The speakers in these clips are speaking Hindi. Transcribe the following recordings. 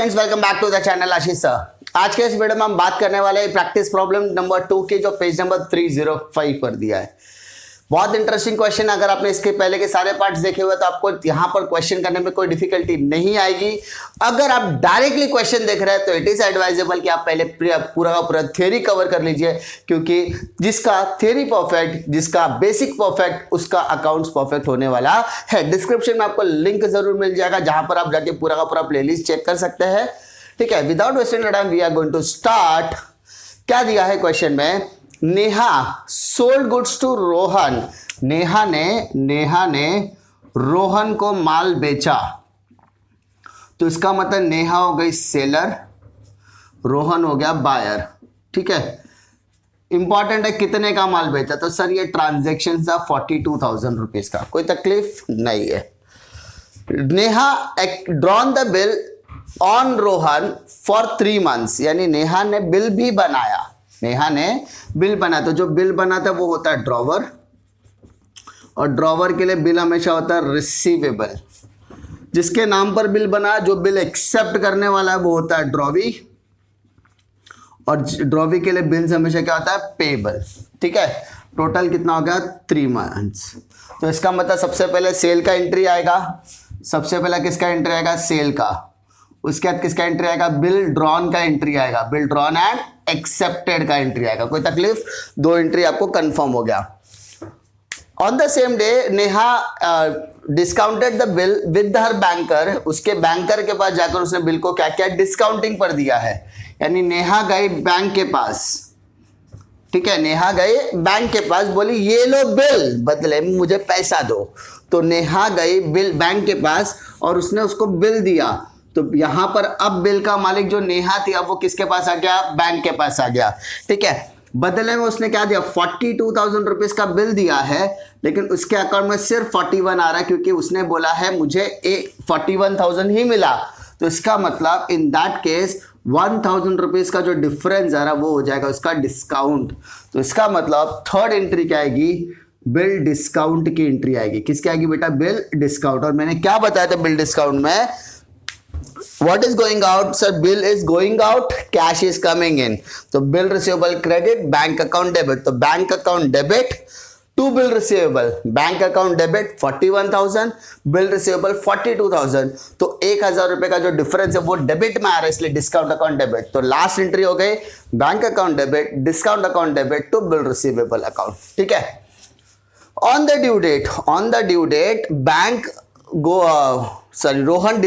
Friends, welcome back to the channel Ashish sir. आज के इस वीडियो में हम बात करने वाले हैं प्रैक्टिस प्रॉब्लम नंबर 2 की, जो पेज नंबर 305 पर दिया है। बहुत इंटरेस्टिंग क्वेश्चन। अगर आपने इसके पहले के सारे पार्ट्स देखे हुए तो आपको यहाँ पर क्वेश्चन करने में कोई डिफिकल्टी नहीं आएगी। अगर आप डायरेक्टली क्वेश्चन देख रहे हैं तो इट इज एडवाइजेबल कि आप पहले पूरा का पूरा थ्योरी कवर कर लीजिए, क्योंकि जिसका थ्योरी परफेक्ट, जिसका बेसिक परफेक्ट, उसका अकाउंट्स परफेक्ट होने वाला है। डिस्क्रिप्शन में आपको लिंक जरूर मिल जाएगा, जहां पर आप जाके पूरा का पूरा प्लेलिस्ट चेक कर सकते हैं। ठीक है, without wasting time we are going to start. क्या दिया है क्वेश्चन में? Neha sold goods to Rohan. Neha ने रोहन को माल बेचा। तो इसका मतलब नेहा हो गई सेलर, रोहन हो गया बायर। ठीक है, इंपॉर्टेंट है कितने का माल बेचा। तो सर ये ट्रांजेक्शन था 42,000 रुपीज का, कोई तकलीफ नहीं है। Neha drawn the bill on Rohan for 3 months, यानी नेहा ने बिल भी बनाया। नेहा ने बिल बना, तो जो बिल बना था वो होता है ड्रॉवर, और ड्रॉवर के लिए बिल हमेशा होता है रिसीवेबल। जिसके नाम पर बिल बना, जो बिल एक्सेप्ट करने वाला है वो होता है ड्रॉवी, और ड्रॉवी के लिए बिल्स हमेशा क्या होता है? पेबल। ठीक है, टोटल कितना हो गया? 3 मंथ्स। तो इसका मतलब सबसे पहले सेल का एंट्री आएगा। सबसे पहला किसका एंट्री आएगा? सेल का। उसके बाद किसका एंट्री आएगा? बिल ड्रॉन का एंट्री आएगा। बिल ड्रॉन एंड एक्सेप्टेड का एंट्री आएगा। कोई तकलीफ? 2 एंट्री आपको कंफर्म हो गया। On the same day Neha discounted the bill with her banker. उसके बैंकर के पास जाकर उसने बिल को क्या किया? डिस्काउंटिंग पर दिया है। यानी नेहा गई बैंक के पास। ठीक है, नेहा गई बैंक के पास, बोली ये लो बिल, बदले में मुझे पैसा दो। तो नेहा गई बिल बैंक के पास और उसने उसको बिल दिया। तो यहां पर अब बिल का मालिक जो नेहा थी, अब वो किसके पास आ गया? बैंक के पास आ गया। ठीक है, बदले में उसने क्या दिया? 42,000 रुपीज का बिल दिया है, लेकिन उसके अकाउंट में सिर्फ 41 आ रहा है, क्योंकि उसने बोला है मुझे 41,000 ही मिला। तो इसका मतलब इन दैट केस 1,000 रुपीज का जो डिफरेंस आ रहा है वो हो जाएगा उसका डिस्काउंट। तो इसका मतलब थर्ड एंट्री क्या आएगी? बिल डिस्काउंट की एंट्री आएगी। किसकी आएगी बेटा? Bill discount. और मैंने क्या बताया था बिल डिस्काउंट में? What is going out? Sir, bill is going out, cash is coming in. तो bill receivable credit, bank account debit. तो bank account debit to bill receivable. Bank account debit 41,000, bill receivable 42,000. तो 1,000 रुपए का जो डिफरेंस है वो डेबिट में आ रहा है, इसलिए डिस्काउंट अकाउंट डेबिट। तो लास्ट एंट्री हो गई bank account debit, discount account debit to bill receivable account. ठीक है, on the due date bank Rohan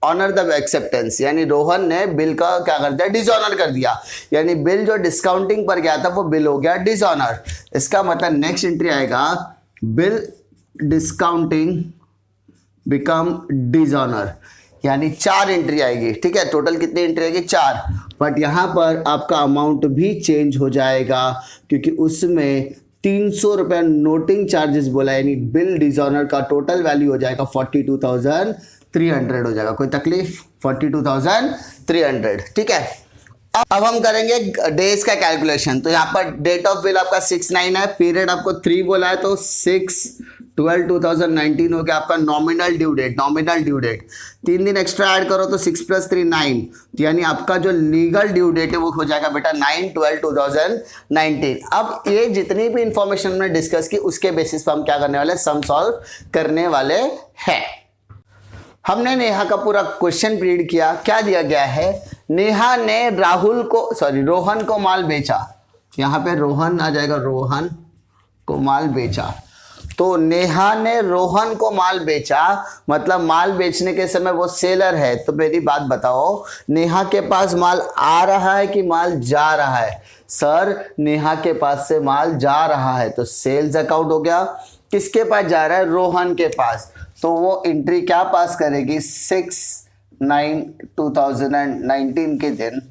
honour the acceptance, यानी रोहन ने बिल का क्या कर दिया? डिसऑनर कर दिया। यानी बिल जो डिस्काउंटिंग पर गया था वो बिल हो गया डिसऑनर। इसका मतलब नेक्स्ट एंट्री आएगा बिल डिस्काउंटिंग बिकम डिसऑनर, यानी 4 एंट्री आएगी। ठीक है, टोटल कितनी एंट्री आएगी? 4। बट यहां पर आपका अमाउंट भी चेंज हो जाएगा, क्योंकि उसमें 300 रुपए नोटिंग चार्जेस बोला, यानी बिल डिसऑनर का टोटल वैल्यू हो जाएगा 42,300 हो जाएगा। कोई तकलीफ? 42,300। ठीक है, अब हम करेंगे डेज का कैलकुलेशन। तो यहाँ पर डेट ऑफ बिल आपका 6/9 है, पीरियड आपको 3 बोला है, तो 6/12/2019 हो गया आपका नॉमिनल ड्यू डेट। 3 दिन एक्स्ट्रा ऐड करो तो 6 + 3 9, यानी आपका जो लीगल ड्यू डेट है वो हो जाएगा बेटा 9/12/2019। अब ये जितनी भी इंफॉर्मेशन हमने डिस्कस की उसके बेसिस पर हम क्या करने वाले? सम सॉल्व करने वाले हैं। हमने नेहा का पूरा क्वेश्चन रीड किया। क्या दिया गया है? नेहा ने रोहन को माल बेचा। यहां पे रोहन आ जाएगा, रोहन को माल बेचा। तो नेहा ने रोहन को माल बेचा, मतलब माल बेचने के समय वो सेलर है। तो मेरी बात बताओ, नेहा के पास माल आ रहा है कि माल जा रहा है? सर, नेहा के पास से माल जा रहा है, तो सेल्स अकाउंट हो गया। किसके पास जा रहा है? रोहन के पास। तो वो एंट्री क्या पास करेगी? 6/9/2019 के दिन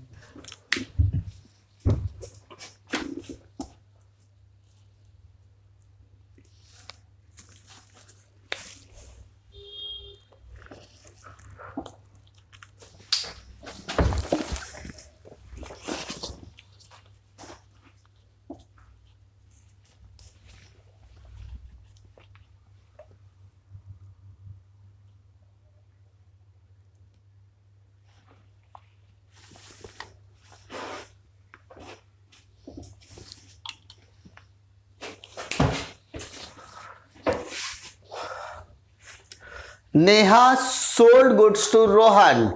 Neha sold goods to Rohan.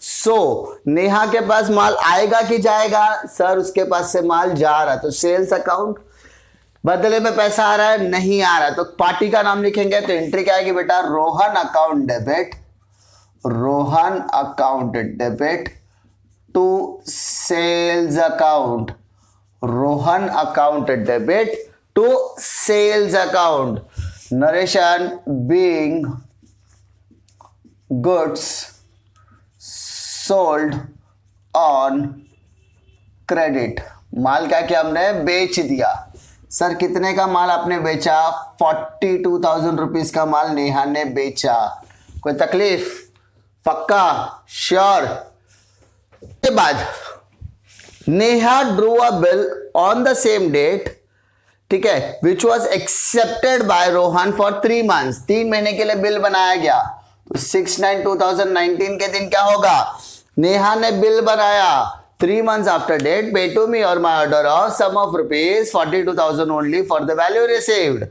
So Neha के पास माल आएगा कि जाएगा? सर उसके पास से माल जा रहा, तो सेल्स अकाउंट। बदले में पैसा आ रहा है? नहीं आ रहा, तो पार्टी का नाम लिखेंगे, तो एंट्री क्या आएगी बेटा? Rohan account debit, Rohan account debit to sales account, Rohan account debit to sales account. Narration being goods sold on credit. माल क्या किया हमने? बेच दिया। सर कितने का माल आपने बेचा? 42,000 रुपीज का माल नेहा ने बेचा। कोई तकलीफ? पक्का? श्योर? के बाद Neha drew a bill on the same date, ठीक है, which was accepted by Rohan for 3 months. 3 महीने के लिए बिल बनाया गया। तो 6/9/2019 के दिन क्या होगा? नेहा ने बिल बनाया 3 months after date, pay to me और my order of sum of rupees 42,000 only for the value received.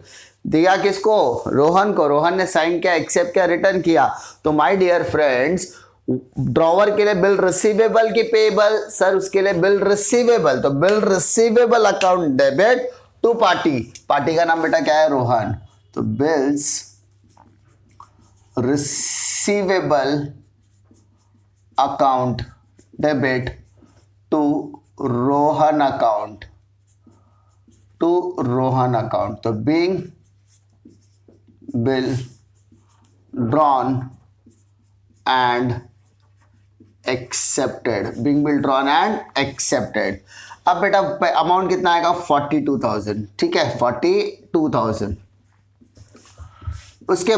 दिया किसको? रोहन को। रोहन ने साइन किया, एक्सेप्ट किया, रिटर्न किया। तो माय डियर फ्रेंड्स, ड्रॉवर के लिए बिल रिसीवेबल की पेबल? सर उसके लिए बिल रिसीवेबल, तो bill receivable account debit to party. Party का नाम बेटा क्या है? रोहन। तो bills receivable account debit to Rohan account, to Rohan account. तो being bill drawn and accepted, being bill drawn and accepted. अब बेटा अमाउंट कितना आएगा? 42,000, ठीक है, 42,000। उसके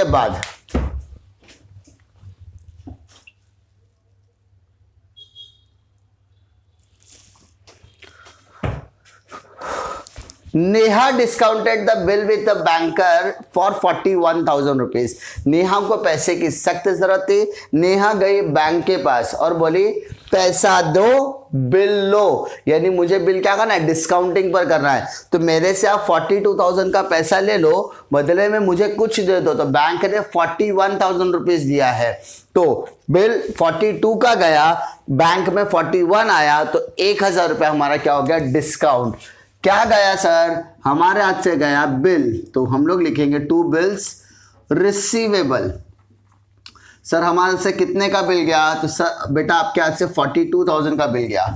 बाद Neha discounted the bill with the banker for 41,000 rupees. Neha को पैसे की सख्त जरूरत थी। नेहा गई बैंक के पास और बोली पैसा दो, बिल लो। यानी मुझे बिल क्या करना है? डिस्काउंटिंग पर करना है। तो मेरे से आप 42,000 का पैसा ले लो, बदले में मुझे कुछ दे दो। तो बैंक ने 41,000 रुपीज दिया है, तो बिल 42 का गया, बैंक में 41 आया, तो 1,000 रुपया हमारा क्या हो गया? डिस्काउंट। क्या गया सर? हमारे हाथ से गया बिल, तो हम लोग लिखेंगे टू बिल्स रिसीवेबल। सर हमारे से कितने का बिल गया? तो सर बेटा आपके हाथ से 42,000 का बिल गया।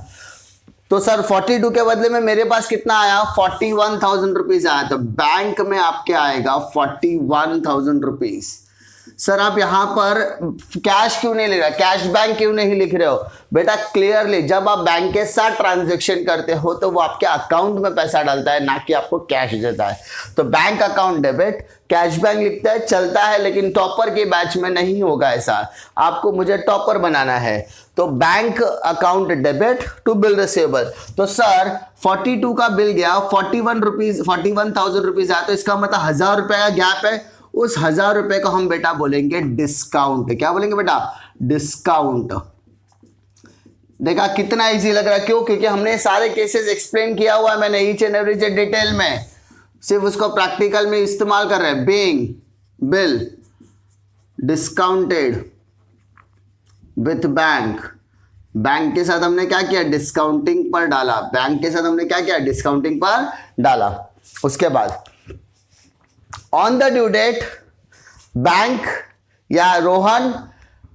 तो सर 42 के बदले में मेरे पास कितना आया? 41,000 रुपीज आया। तो बैंक में आपके आएगा 41,000 रुपीज। सर आप यहां पर कैश क्यों नहीं लिख रहे? कैश बैंक क्यों नहीं लिख रहे हो? बेटा क्लियरली जब आप बैंक के साथ ट्रांजैक्शन करते हो तो वो आपके अकाउंट में पैसा डालता है, ना कि आपको कैश देता है। तो bank account debit, cash bank लिखता है, चलता है, लेकिन टॉपर के बैच में नहीं होगा ऐसा। आपको मुझे टॉपर बनाना है। तो bank account debit to bill receivable. तो सर 42 का बिल गया, 41,000 रुपीज आया, तो इसका मतलब 1,000 रुपए का गैप है। उस 1,000 रुपए को हम बेटा बोलेंगे डिस्काउंट। क्या बोलेंगे बेटा? डिस्काउंट। देखा कितना इजी लग रहा है? क्यों? क्योंकि हमने सारे केसेस एक्सप्लेन किया हुआ है मैंने, ईच एंड एवरी डिटेल में, सिर्फ उसको प्रैक्टिकल में इस्तेमाल कर रहे हैं। Being bill discounted with bank, bank के साथ हमने क्या किया? डिस्काउंटिंग पर डाला। बैंक के साथ हमने क्या किया? डिस्काउंटिंग पर डाला। उसके बाद on the due date bank या Rohan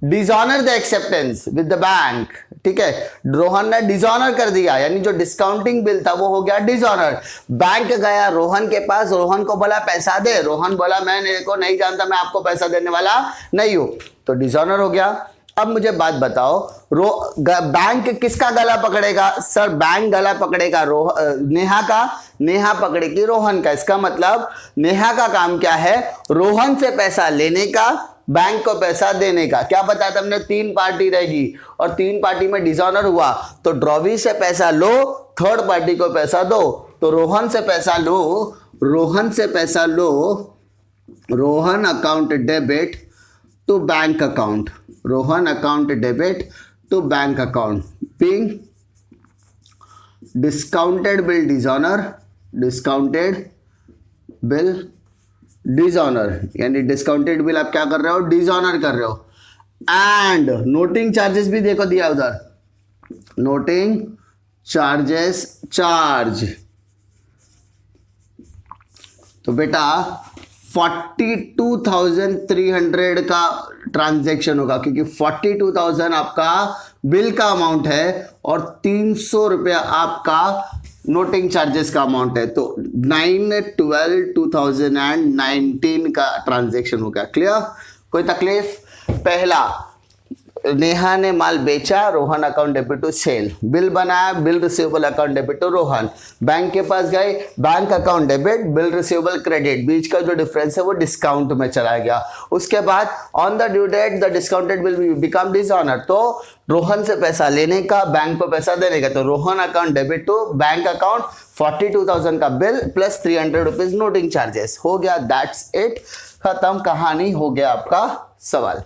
dishonour the acceptance with the bank. ठीक है, रोहन ने डिसऑनर कर दिया, यानी जो डिस्काउंटिंग बिल था वो हो गया डिसऑनर। बैंक गया रोहन के पास, रोहन को बोला पैसा दे। रोहन बोला मैं मेरे को नहीं जानता, मैं आपको पैसा देने वाला नहीं हूं। तो डिसऑनर हो गया। अब मुझे बात बताओ, बैंक किसका गला पकड़ेगा? सर बैंक गला पकड़ेगा नेहा का, नेहा पकड़ेगी रोहन का। इसका मतलब नेहा का काम क्या है? रोहन से पैसा लेने का, बैंक को पैसा देने का। क्या बताया था हमने? 3 पार्टी रहेगी और 3 पार्टी में डिसऑनर हुआ तो ड्रॉवी से पैसा लो, थर्ड पार्टी को पैसा दो। तो रोहन से पैसा लो, रोहन से पैसा लो, Rohan account debit to bank account, Rohan account debit to bank account. Being discounted bill dishonour, discounted bill dishonour, यानी डिस्काउंटेड बिल आप क्या कर रहे हो, डिसऑनर कर रहे हो। एंड नोटिंग चार्जेस भी देखो दिया उधर, नोटिंग चार्जेस चार्ज, तो बेटा 42,300 का ट्रांजैक्शन होगा, क्योंकि 42,000 आपका बिल का अमाउंट है और 300 रुपया आपका नोटिंग चार्जेस का अमाउंट है। तो 9/12/2019 का ट्रांजैक्शन हो गया। क्लियर, कोई तकलीफ? पहला, नेहा ने माल बेचा, Rohan account debit to sale, bill बनाया, bill receivable account debit to Rohan, bank के पास गए, bank account debit, bill receivable credit, बीच का जो डिफरेंस है वो डिस्काउंट में चला गया। उसके बाद on the due date the discounted bill become dishonour, तो रोहन से पैसा लेने का, बैंक पर पैसा देने का, तो Rohan account debit to bank account, 42,000 का bill plus 300 rupees noting charges हो गया। दैट्स इट, खत्म, कहानी हो गया आपका सवाल।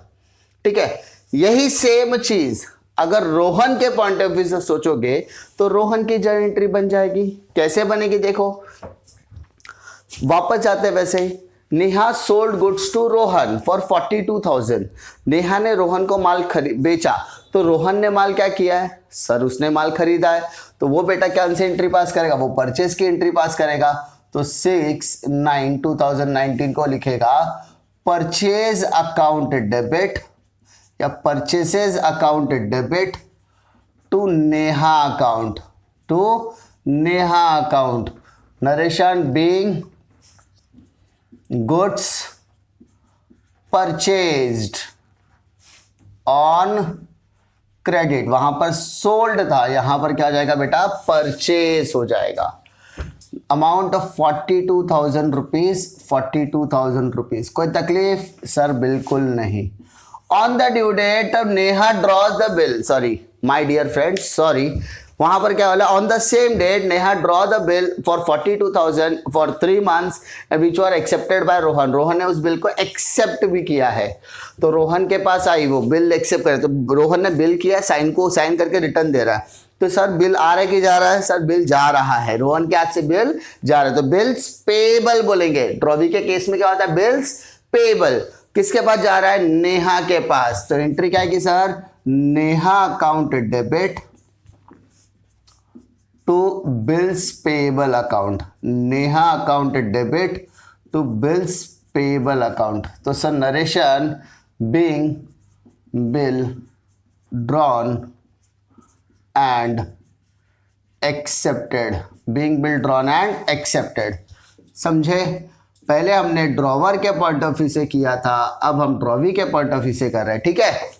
ठीक है, यही सेम चीज अगर रोहन के पॉइंट ऑफ व्यू से सोचोगे तो रोहन की जर्नल एंट्री बन जाएगी। कैसे बनेगी देखो, वापस जाते वैसे ही, Neha sold goods to Rohan for 42,000, Neha ने रोहन को माल बेचा, तो रोहन ने माल क्या किया है सर, उसने माल खरीदा है, तो वो बेटा क्या से एंट्री पास करेगा, वो परचेज की एंट्री पास करेगा। तो 6/9/2019 को लिखेगा परचेज अकाउंट डेबिट या purchases account debit to Neha account, to Neha account, narration being goods purchased on credit, वहां पर सोल्ड था, यहां पर क्या हो जाएगा बेटा, परचेज हो जाएगा। Amount of 42,000 rupees, 42,000 rupees. कोई तकलीफ सर? बिल्कुल नहीं। On the due date Neha draws the bill, sorry my dear friends, sorry, वहां पर क्या बोला, on the same date Neha draw the bill for 42,000 for 3 months which were accepted by Rohan, Rohan ने उस बिल को एक्सेप्ट भी किया है, तो रोहन के पास आई वो बिल एक्सेप्ट करे, तो रोहन ने बिल किया, साइन को साइन करके रिटर्न दे रहा है, तो सर बिल आ रहा है कि जा रहा है, सर बिल जा रहा है, रोहन के हाथ से बिल जा रहा है, तो बिल्स पेबल बोलेंगे। ड्रॉवी के केस में क्या होता है, बिल्स पेबल, किसके पास जा रहा है, नेहा के पास, तो एंट्री क्या है sir, Neha account debit to bills payable account, Neha account debit to bills payable account. तो sir narration being bill drawn and accepted, being bill drawn and accepted, समझे? पहले हमने ड्रॉवर के पॉइंट ऑफ व्यू से किया था, अब हम ड्रॉवी के पॉइंट ऑफ व्यू से कर रहे हैं। ठीक है,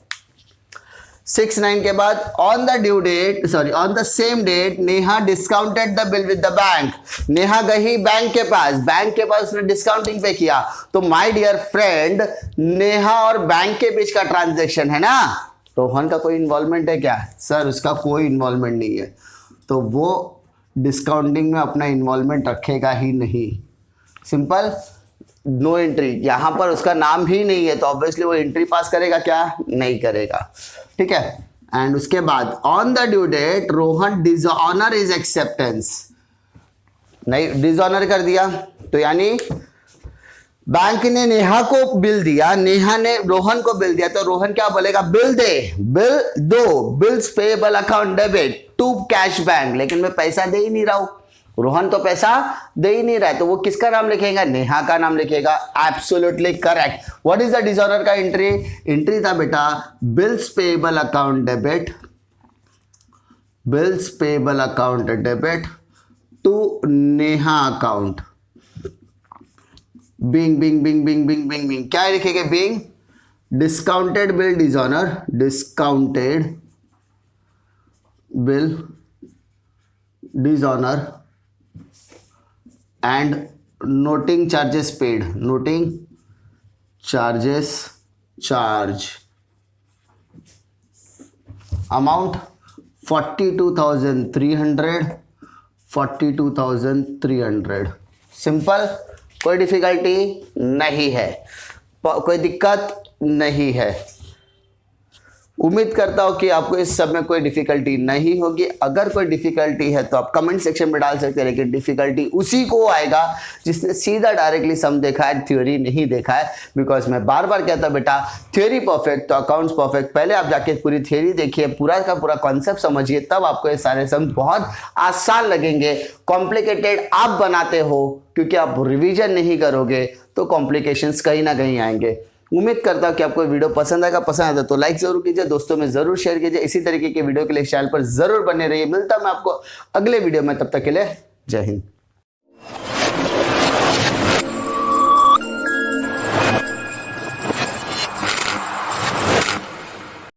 6/9 के बाद on the due date, sorry on the same date Neha discounted the bill with the bank, Neha गई बैंक के पास, बैंक के पास उसने डिस्काउंटिंग पे किया, तो माय डियर फ्रेंड नेहा और बैंक के बीच का ट्रांजैक्शन है ना, रोहन का कोई इन्वॉल्वमेंट है क्या, सर उसका कोई इन्वॉल्वमेंट नहीं है, तो वो डिस्काउंटिंग में अपना इन्वॉल्वमेंट रखेगा ही नहीं, सिंपल, नो एंट्री, यहां पर उसका नाम ही नहीं है, तो ऑब्वियसली वो एंट्री पास करेगा क्या, नहीं करेगा। ठीक है, एंड उसके बाद on the due date Rohan dishonour is acceptance, नहीं डिसऑनर कर दिया, तो यानी बैंक ने नेहा को बिल दिया, नेहा ने रोहन को बिल दिया, तो रोहन क्या बोलेगा, बिल दे, बिल दो, bills payable account debit to cash bank, लेकिन मैं पैसा दे ही नहीं रहा हूं, रोहन तो पैसा दे ही नहीं रहा है, तो वो किसका नाम लिखेगा, नेहा का नाम लिखेगा। Absolutely correct. What is the dishonour का एंट्री, एंट्री था बेटा bills payable account debit, bills payable account debit to Neha account, being being being being being being being, क्या लिखेंगे, being discounted bill dishonour, discounted bill dishonour and noting charges paid, noting charges charge, amount 42,300, 42,300, simple, कोई डिफिकल्टी नहीं है, कोई दिक्कत नहीं है। उम्मीद करता हूँ कि आपको इस सब में कोई डिफिकल्टी नहीं होगी। अगर कोई डिफिकल्टी है तो आप कमेंट सेक्शन में डाल सकते हैं, लेकिन डिफिकल्टी उसी को आएगा जिसने सीधा डायरेक्टली सम देखा है, थ्योरी नहीं देखा है। बिकॉज मैं बार बार कहता हूँ बेटा, थ्योरी परफेक्ट तो अकाउंट्स परफेक्ट। पहले आप जाके पूरी थ्योरी देखिए, पूरा का पूरा कॉन्सेप्ट समझिए, तब आपको ये सारे सम बहुत आसान लगेंगे। कॉम्प्लिकेटेड आप बनाते हो क्योंकि आप रिवीजन नहीं करोगे तो कॉम्प्लिकेशंस कहीं ना कहीं आएंगे। उम्मीद करता हूं कि आपको वीडियो पसंद आएगा। पसंद आता तो लाइक जरूर कीजिए, दोस्तों में जरूर शेयर कीजिए। इसी तरीके के वीडियो के लिए चैनल पर जरूर बने रहिए। मिलता मैं आपको अगले वीडियो में, तब तक के लिए जय हिंद।